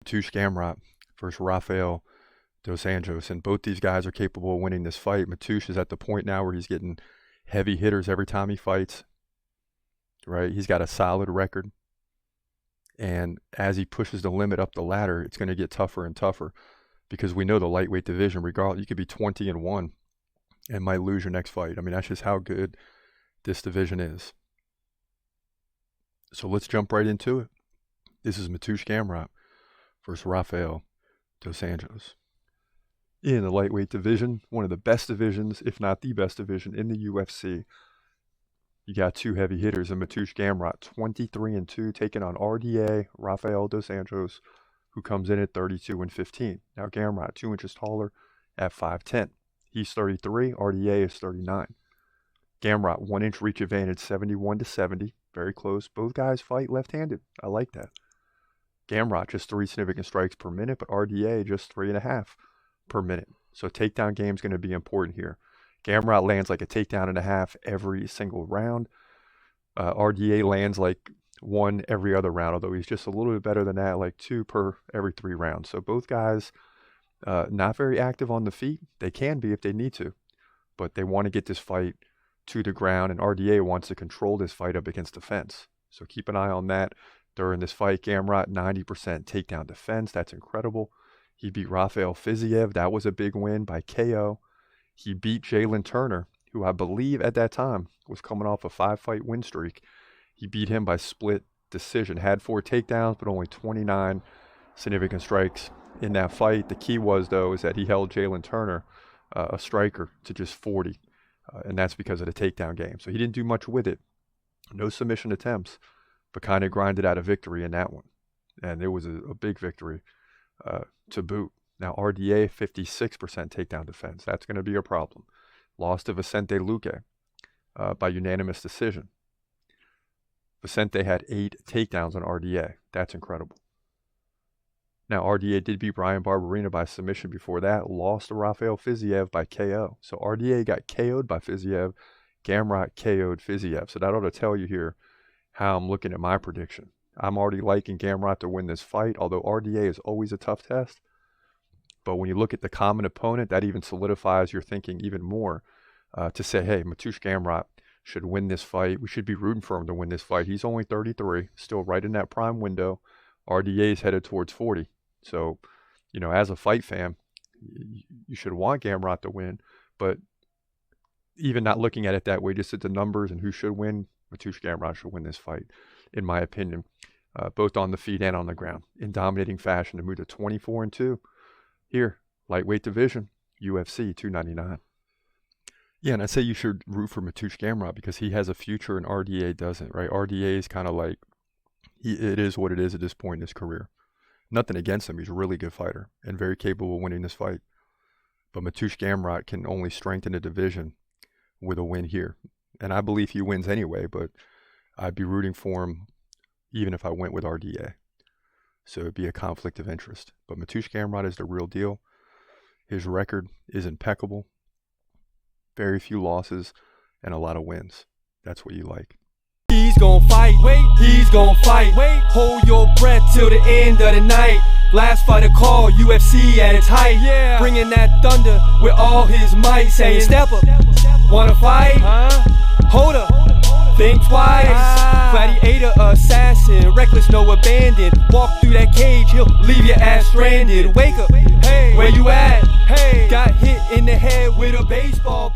Mateusz Gamrot versus Rafael Dos Anjos, and both these guys are capable of winning this fight. Mateusz is at the point now where he's getting heavy hitters every time he fights, right? He's got a solid record, and as he pushes the limit up the ladder, it's going to get tougher and tougher, because we know the lightweight division, regardless, you could be 20-1 and might lose your next fight. I mean, that's just how good this division is. So let's jump right into it. This is Mateusz Gamrot versus Rafael Dos Anjos. In the lightweight division, one of the best divisions, if not the best division in the UFC. You got two heavy hitters in Mateusz Gamrot, 23-2, taking on RDA, Rafael Dos Anjos, who comes in at 32-15. Now Gamrot, 2 inches taller at 5'10". He's 33, RDA is 39. Gamrot, 1 inch reach advantage, 71-70, very close. Both guys fight left-handed. I like that. Gamrot, just 3 significant strikes per minute, but RDA, just 3.5 per minute. So takedown game is going to be important here. Gamrot lands like a takedown and a half every single round. RDA lands like 1 every other round, although he's just a little bit better than that, like 2 per every 3 rounds. So both guys not very active on the feet. They can be if they need to, but they want to get this fight to the ground, and RDA wants to control this fight up against the fence. So keep an eye on that during this fight. Gamrot, 90% takedown defense. That's incredible. He beat Rafael Fiziev. That was a big win by KO. He beat Jalen Turner, who I believe at that time was coming off a 5-fight win streak. He beat him by split decision. Had 4 takedowns, but only 29 significant strikes in that fight. The key was, though, is that he held Jalen Turner, a striker, to just 40. And that's because of the takedown game. So he didn't do much with it. No submission attempts, but kind of grinded out a victory in that one. And it was a big victory to boot. Now RDA, 56% takedown defense. That's going to be a problem. Lost to Vicente Luque by unanimous decision. Vicente had 8 takedowns on RDA. That's incredible. Now RDA did beat Brian Barberena by submission before that. Lost to Rafael Fiziev by KO. So RDA got KO'd by Fiziev. Gamrot KO'd Fiziev. So that ought to tell you here how I'm looking at my prediction. I'm already liking Gamrot to win this fight, although RDA is always a tough test. But when you look at the common opponent, that even solidifies your thinking even more to say, hey, Mateusz Gamrot should win this fight. We should be rooting for him to win this fight. He's only 33, still right in that prime window. RDA is headed towards 40. So, you know, as a fight fan, you should want Gamrot to win. But even not looking at it that way, just at the numbers and who should win, Mateusz Gamrot should win this fight, in my opinion, both on the feet and on the ground, in dominating fashion to move to 24-2. Here, lightweight division, UFC 299. Yeah, and I say you should root for Mateusz Gamrot because he has a future and RDA doesn't, right? RDA is kind of like, it is what it is at this point in his career. Nothing against him. He's a really good fighter and very capable of winning this fight. But Mateusz Gamrot can only strengthen the division with a win here. And I believe he wins anyway, but I'd be rooting for him even if I went with RDA. So it'd be a conflict of interest. But Mateusz Gamrot is the real deal. His record is impeccable. Very few losses and a lot of wins. That's what you like. He's gon' fight, wait, he's gon' fight, wait. Hold your breath till the end of the night. Last fighter call, UFC at its height. Yeah. Bringing that thunder with all his might. Saying, step up, wanna fight? Hold up, think twice. Gladiator, assassin, reckless, no abandon. Walk through that cage, he'll leave your ass stranded. Wake up, hey, where you at? Hey, got hit in the head with a baseball bat.